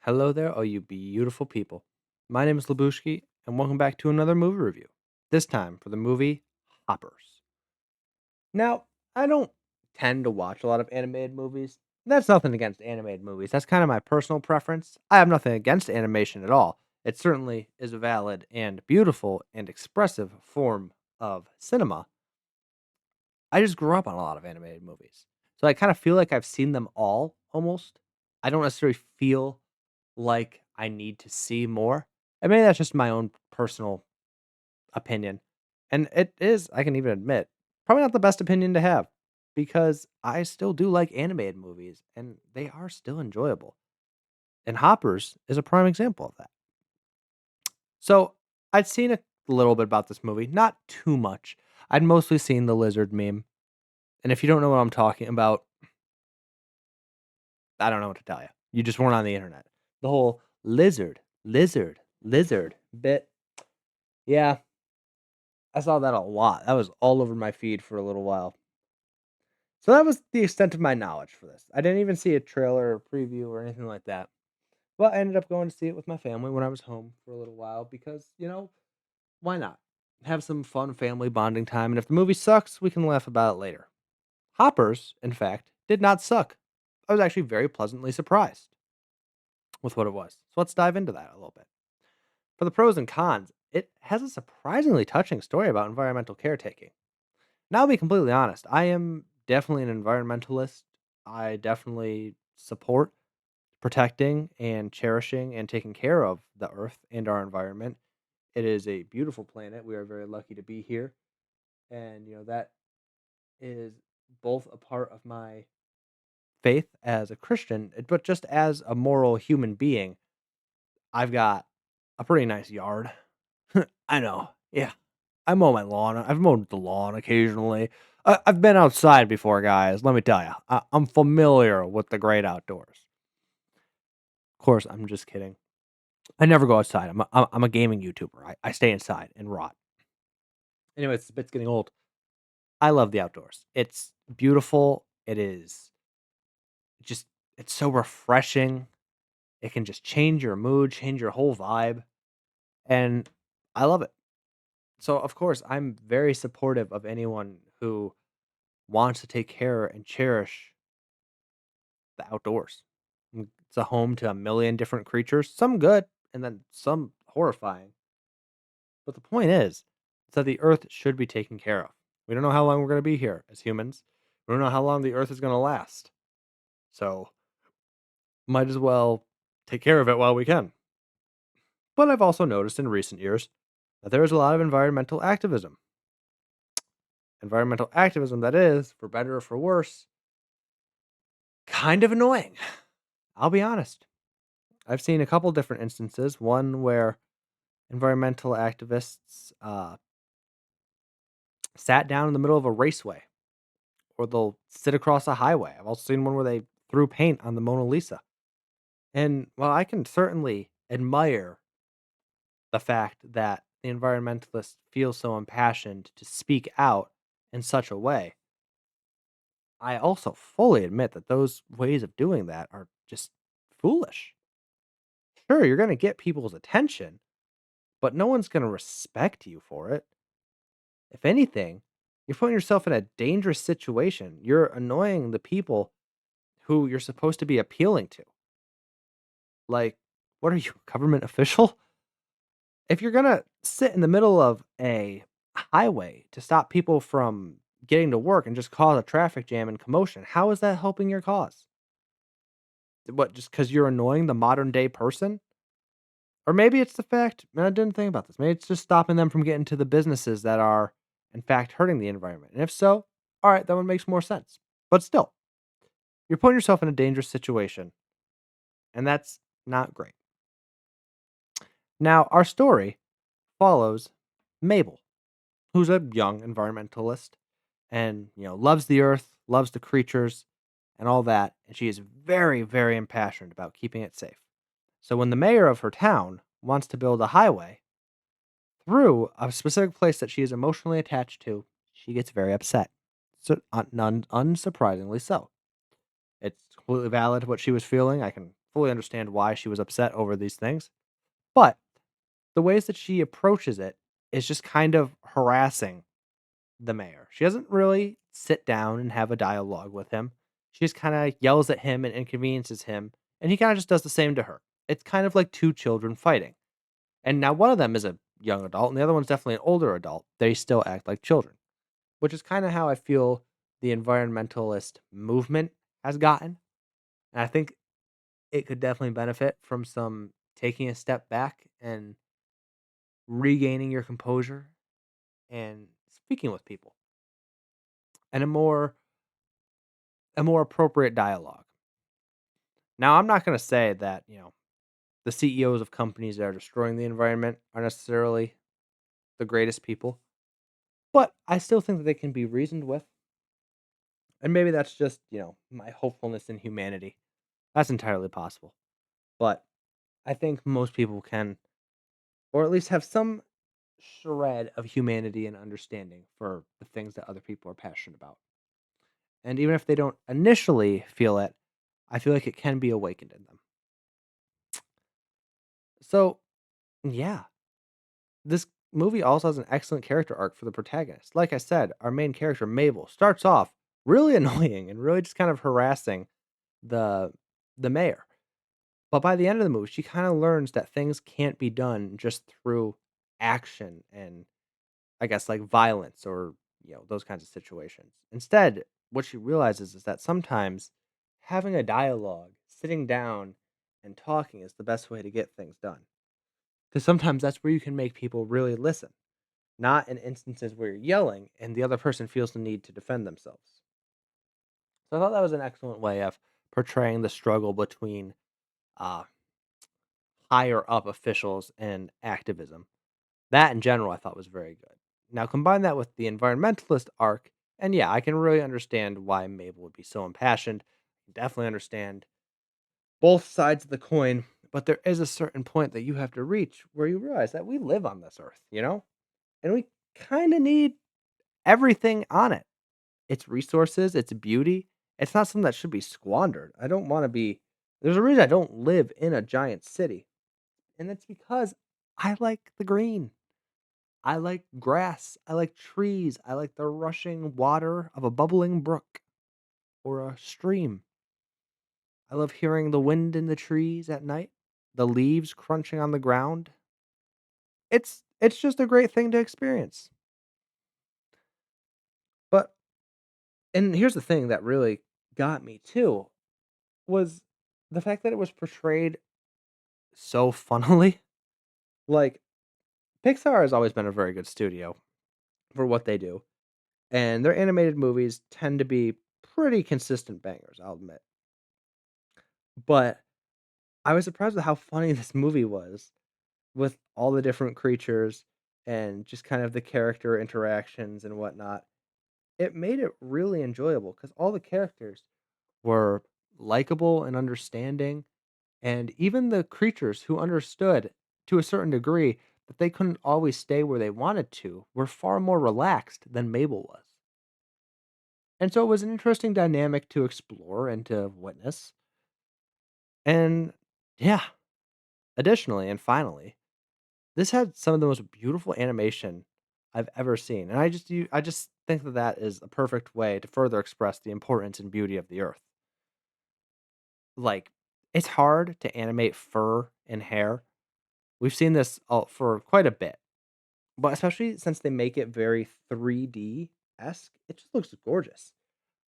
Hello there, all you beautiful people. My name is Lebushki, and welcome back to another movie review. This time for the movie Hoppers. Now, I don't tend to watch a lot of animated movies. That's nothing against animated movies. That's kind of my personal preference. I have nothing against animation at all. It certainly is a valid and beautiful and expressive form of cinema. I just grew up on a lot of animated movies. So I kind of feel like I've seen them all almost. I don't necessarily feel like I need to see more. And maybe that's just my own personal opinion. And it is, I can even admit, probably not the best opinion to have because I still do like animated movies and they are still enjoyable. And Hoppers is a prime example of that. So I'd seen a little bit about this movie, not too much. I'd mostly seen the lizard meme. And if you don't know what I'm talking about, I don't know what to tell you. You just weren't on the internet. The whole lizard bit. Yeah, I saw that a lot. That was all over my feed for a little while. So that was the extent of my knowledge for this. I didn't even see a trailer or preview or anything like that. But I ended up going to see it with my family when I was home for a little while because, why not? Have some fun family bonding time. And if the movie sucks, we can laugh about it later. Hoppers, in fact, did not suck. I was actually very pleasantly surprised with what it was. So let's dive into that a little bit. For the pros and cons, it has a surprisingly touching story about environmental caretaking. Now, I'll be completely honest. I am definitely an environmentalist. I definitely support protecting and cherishing and taking care of the earth and our environment. It is a beautiful planet. We are very lucky to be here. And, that is both a part of my faith as a Christian, but just as a moral human being, I've got a pretty nice yard. I know. Yeah. I mow my lawn. I've mowed the lawn occasionally. I've been outside before, guys. Let me tell you, I'm familiar with the great outdoors. Of course, I'm just kidding. I never go outside. I'm a gaming YouTuber. I stay inside and rot. Anyway, it's bit's getting old. I love the outdoors. It's beautiful. It is just it's so refreshing. It can just change your mood, change your whole vibe, and I love it. So, of course, I'm very supportive of anyone who wants to take care and cherish the outdoors. It's a home to a million different creatures, some good and then some horrifying. But the point is that the earth should be taken care of. We don't know how long we're going to be here as humans. We don't know how long the earth is going to last. So, might as well take care of it while we can. But I've also noticed in recent years that there is a lot of environmental activism. Environmental activism that is, for better or for worse, kind of annoying. I'll be honest. I've seen a couple different instances. One where environmental activists sat down in the middle of a raceway, or they'll sit across a highway. I've also seen one where they threw paint on the Mona Lisa. And while I can certainly admire the fact that the environmentalists feel so impassioned to speak out in such a way, I also fully admit that those ways of doing that are just foolish. Sure, you're going to get people's attention, but no one's going to respect you for it. If anything, you're putting yourself in a dangerous situation. You're annoying the people who you're supposed to be appealing to. Like, what are you, a government official? If you're going to sit in the middle of a highway to stop people from getting to work and just cause a traffic jam and commotion, how is that helping your cause? What, just because you're annoying the modern day person? Or maybe it's the fact, and I didn't think about this, maybe it's just stopping them from getting to the businesses that are, in fact, hurting the environment. And if so, all right, that one makes more sense. But still, you're putting yourself in a dangerous situation, and that's not great. Now, our story follows Mabel, who's a young environmentalist and, loves the earth, loves the creatures, and all that. And she is very, very impassioned about keeping it safe. So when the mayor of her town wants to build a highway through a specific place that she is emotionally attached to, she gets very upset. So, unsurprisingly so. It's completely valid what she was feeling. I can fully understand why she was upset over these things, but the ways that she approaches it is just kind of harassing the mayor. She doesn't really sit down and have a dialogue with him. She just kind of yells at him and inconveniences him, and he kind of just does the same to her. It's kind of like two children fighting. And now one of them is a young adult, and the other one's definitely an older adult. They still act like children, which is kind of how I feel the environmentalist movement has gotten. And I think it could definitely benefit from some taking a step back and regaining your composure and speaking with people and a more appropriate dialogue. Now, I'm not going to say that, the CEOs of companies that are destroying the environment are necessarily the greatest people, but I still think that they can be reasoned with. And maybe that's just, my hopefulness in humanity. That's entirely possible. But I think most people can, or at least have some shred of humanity and understanding for the things that other people are passionate about. And even if they don't initially feel it, I feel like it can be awakened in them. So, yeah, this movie also has an excellent character arc for the protagonist. Like I said, our main character, Mabel, starts off really annoying and really just kind of harassing the the mayor. But by the end of the movie, she kind of learns that things can't be done just through action and I guess like violence or those kinds of situations. Instead, what she realizes is that sometimes having a dialogue, sitting down and talking is the best way to get things done. Because sometimes that's where you can make people really listen, not in instances where you're yelling and the other person feels the need to defend themselves. So I thought that was an excellent way of portraying the struggle between uh, higher up officials and activism. That in general I thought was very good. Now combine that with the environmentalist arc, and yeah, I can really understand why Mabel would be so impassioned. Definitely understand both sides of the coin, but there is a certain point that you have to reach where you realize that we live on this earth, and we kind of need everything on it. Its resources, its beauty. It's not something that should be squandered. I don't want to be. There's a reason I don't live in a giant city, and it's because I like the green. I like grass. I like trees. I like the rushing water of a bubbling brook or a stream. I love hearing the wind in the trees at night, the leaves crunching on the ground. It's just a great thing to experience. But and here's the thing that really got me too was the fact that it was portrayed so funnily. Like Pixar has always been a very good studio for what they do, and their animated movies tend to be pretty consistent bangers, I'll admit. But I was surprised with how funny this movie was with all the different creatures and just kind of the character interactions and whatnot. It made it really enjoyable because all the characters were likable and understanding, and even the creatures who understood to a certain degree that they couldn't always stay where they wanted to were far more relaxed than Mabel was. And so it was an interesting dynamic to explore and to witness. And yeah, additionally and finally, this had some of the most beautiful animation I've ever seen, and I just think that that is a perfect way to further express the importance and beauty of the earth. Like, it's hard to animate fur and hair. We've seen this for quite a bit, but especially since they make it very 3D esque, it just looks gorgeous.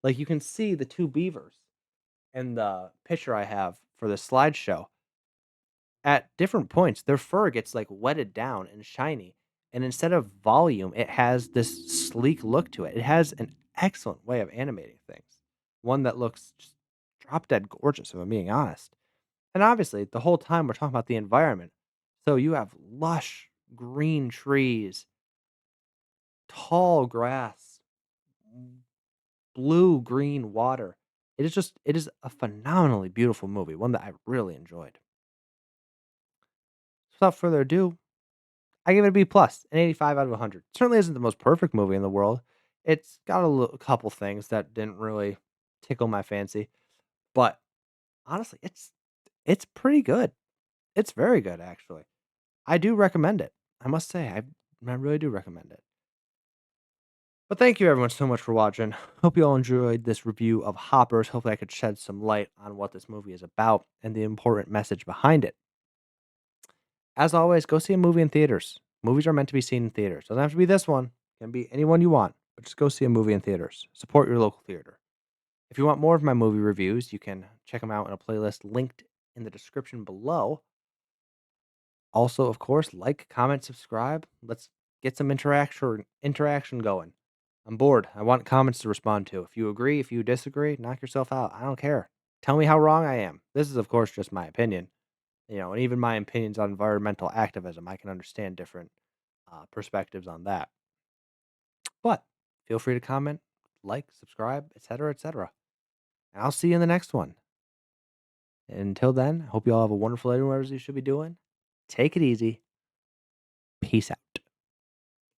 Like you can see the two beavers in the picture I have for this slideshow. At different points, their fur gets, like, wetted down and shiny, and instead of volume, it has this sleek look to it. It has an excellent way of animating things, one that looks just drop dead gorgeous, if I'm being honest. And obviously, the whole time we're talking about the environment, so you have lush green trees, tall grass, blue-green water. It is a phenomenally beautiful movie, one that I really enjoyed. Without further ado, I give it a B plus, an 85 out of 100. Certainly isn't the most perfect movie in the world. It's got a couple things that didn't really tickle my fancy, but honestly, It's pretty good. It's very good, actually. I do recommend it. I must say, I really do recommend it. But thank you everyone so much for watching. Hope you all enjoyed this review of Hoppers. Hopefully I could shed some light on what this movie is about and the important message behind it. As always, go see a movie in theaters. Movies are meant to be seen in theaters. Doesn't have to be this one. It can be anyone you want, but just go see a movie in theaters. Support your local theater. If you want more of my movie reviews, you can check them out in a playlist linked in the description below. Also, of course, like, comment, subscribe. Let's get some interaction going. I'm bored. I want comments to respond to. If you agree, if you disagree, knock yourself out. I don't care. Tell me how wrong I am. This is, of course, just my opinion. And even my opinions on environmental activism, I can understand different perspectives on that. But feel free to comment, like, subscribe, etc., etc. And I'll see you in the next one. And until then, I hope you all have a wonderful day, whatever you should be doing. Take it easy. Peace out.